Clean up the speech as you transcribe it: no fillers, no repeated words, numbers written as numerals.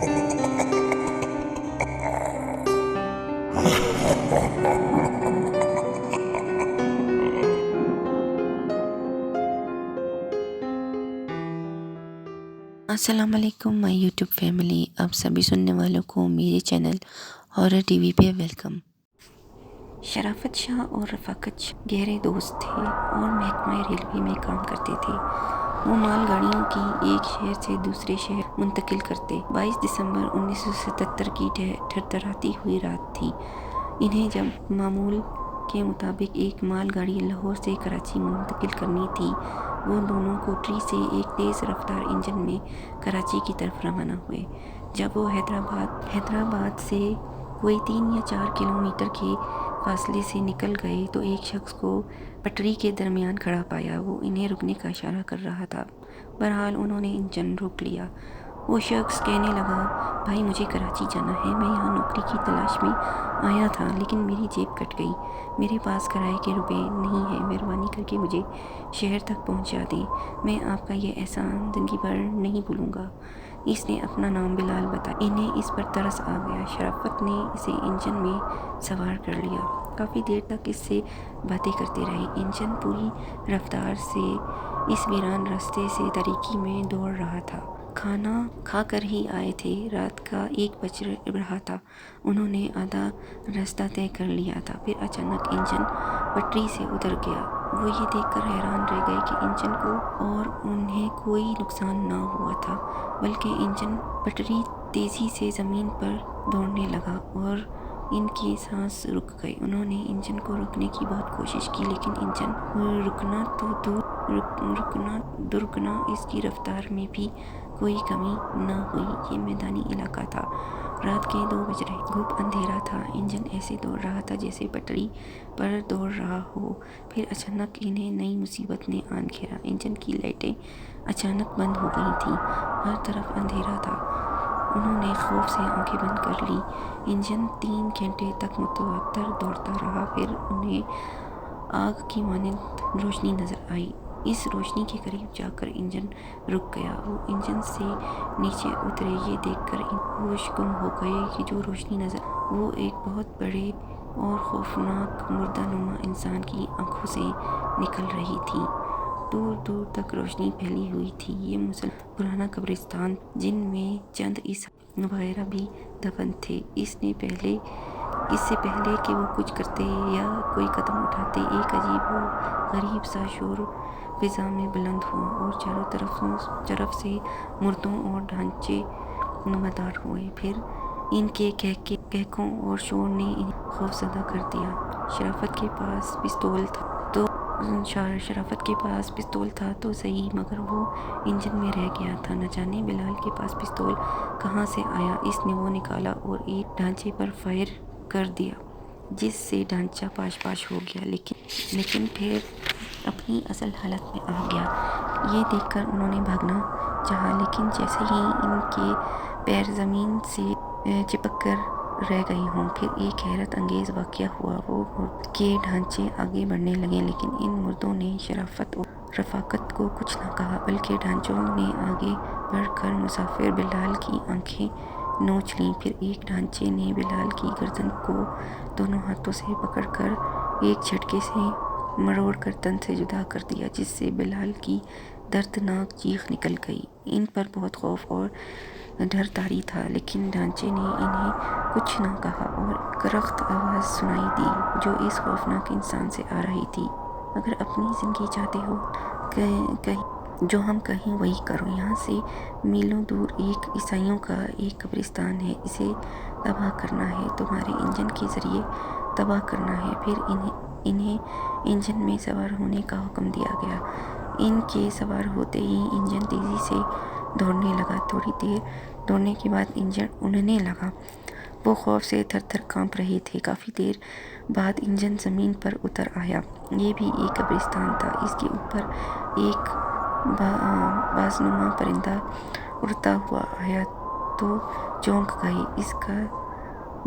السلام علیکم مائی YouTube family, آپ سبھی سننے والوں کو میرے چینل ہارر ٹی وی پہ ویلکم۔ شرافت شاہ اور رفاقت شاہ گہرے دوست تھے اور محکمہ ریلوے میں کام کرتے تھے۔ وہ مال گاڑیوں کی ایک شہر سے دوسرے شہر منتقل کرتے۔ 22 دسمبر 1977 کی تھرتھراتی ہوئی رات تھی۔ انہیں جب معمول کے مطابق ایک مال گاڑی لاہور سے کراچی منتقل کرنی تھی، وہ دونوں کوٹری سے ایک تیز رفتار انجن میں کراچی کی طرف روانہ ہوئے۔ جب وہ حیدرآباد سے کوئی 3 یا 4 کلومیٹر کے فاصلے سے نکل گئے تو ایک شخص کو پٹری کے درمیان کھڑا پایا۔ وہ انہیں رکنے کا اشارہ کر رہا تھا۔ بہرحال انہوں نے انجن روک لیا۔ وہ شخص کہنے لگا، بھائی مجھے کراچی جانا ہے، میں یہاں نوکری کی تلاش میں آیا تھا لیکن میری جیب کٹ گئی، میرے پاس کرائے کے روپے نہیں ہیں، مہربانی کر کے مجھے شہر تک پہنچا دیں، میں آپ کا یہ احسان زندگی بھر نہیں بھولوں گا۔ اس نے اپنا نام بلال بتایا۔ انہیں اس پر ترس آ گیا۔ شرافت نے اسے انجن میں سوار کر لیا۔ کافی دیر تک اس سے باتیں کرتے رہے۔ انجن پوری رفتار سے اس ویران راستے سے تاریکی میں دوڑ رہا تھا۔ کھانا کھا کر ہی آئے تھے، رات کا 1 بج رہا تھا۔ انہوں نے آدھا راستہ طے کر لیا تھا، پھر اچانک انجن پٹری سے اتر گیا۔ وہ یہ دیکھ کر حیران رہ گئے کہ انجن کو اور انہیں کوئی نقصان نہ ہوا تھا، بلکہ انجن پٹری تیزی سے زمین پر دوڑنے لگا اور ان کی سانس رک گئی۔ انہوں نے انجن کو روکنے کی بہت کوشش کی لیکن انجن رکنا اس کی رفتار میں بھی کوئی کمی نہ ہوئی۔ یہ میدانی علاقہ تھا۔ رات کے 2 بج رہے۔ خوب اندھیرا تھا۔ انجن ایسے دوڑ رہا تھا جیسے پٹری پر دوڑ رہا ہو۔ پھر اچانک انہیں نئی مصیبت نے آن گھیرا۔ انجن کی لائٹیں اچانک بند ہو گئی تھیں۔ ہر طرف اندھیرا تھا۔ انہوں نے خوف سے آنکھیں بند کر لیں۔ انجن 3 گھنٹے تک متواتر دوڑتا رہا، پھر انہیں آگ کی مانند روشنی نظر آئی۔ اس روشنی کے قریب جا کر انجن رک گیا۔ وہ انجن سے نیچے اترے۔ یہ دیکھ کر ہوش گم ہو گئے کہ جو روشنی نظر وہ ایک بہت بڑے اور خوفناک مردہ نما انسان کی آنکھوں سے نکل رہی تھی۔ دور دور تک روشنی پھیلی ہوئی تھی۔ یہ مسلسل پرانا قبرستان جن میں چند عیسائی وغیرہ بھی دفن تھے۔ اس سے پہلے کہ وہ کچھ کرتے یا کوئی قدم اٹھاتے، ایک عجیب و غریب سا شور فضا میں بلند ہوا اور چاروں طرف سے مردوں اور ڈھانچے نمودار ہوئے۔ پھر ان کے کہکوں اور شور نے انہیں خوفزدہ کر دیا۔ شرافت کے پاس پستول تھا تو صحیح، مگر وہ انجن میں رہ گیا تھا۔ نہ جانے بلال کے پاس پستول کہاں سے آیا۔ اس نے وہ نکالا اور ایک ڈھانچے پر فائر کر دیا، جس سے ڈھانچہ پاش ہو گیا، لیکن پھر اپنی اصل حالت میں آ گیا۔ یہ دیکھ کر انہوں نے بھاگنا چاہا لیکن جیسے ہی ان کے پیر زمین سے چپک کر رہ گئے ہوں۔ پھر ایک حیرت انگیز واقعہ ہوا۔ وہ مردوں کے ڈھانچے آگے بڑھنے لگے لیکن ان مردوں نے شرافت اور رفاقت کو کچھ نہ کہا، بلکہ ڈھانچوں نے آگے بڑھ کر مسافر بلال کی آنکھیں نوچ لیں۔ پھر ایک ڈھانچے نے بلال کی گردن کو دونوں ہاتھوں سے پکڑ کر ایک جھٹکے سے مروڑ کر تن سے جدا کر دیا، جس سے بلال کی دردناک چیخ نکل گئی۔ ان پر بہت خوف اور ڈر طاری تھا لیکن ڈھانچے نے انہیں کچھ نہ کہا اور کرخت آواز سنائی دی جو اس خوفناک انسان سے آ رہی تھی، اگر اپنی زندگی چاہتے ہو جو ہم کہیں وہی کرو۔ یہاں سے میلوں دور ایک عیسائیوں کا ایک قبرستان ہے، اسے تباہ کرنا ہے، تمہارے انجن کے ذریعے تباہ کرنا ہے۔ پھر انہیں انجن میں سوار ہونے کا حکم دیا گیا۔ ان کے سوار ہوتے ہی انجن تیزی سے دوڑنے لگا۔ تھوڑی دیر دوڑنے کے بعد انجن اڑنے لگا۔ وہ خوف سے تھر تھر کانپ رہے تھے۔ کافی دیر بعد انجن زمین پر اتر آیا۔ یہ بھی ایک قبرستان تھا۔ اس کے اوپر ایک بازنما پرندہ اڑتا ہوا آیا تو چونک گئے۔ اس کا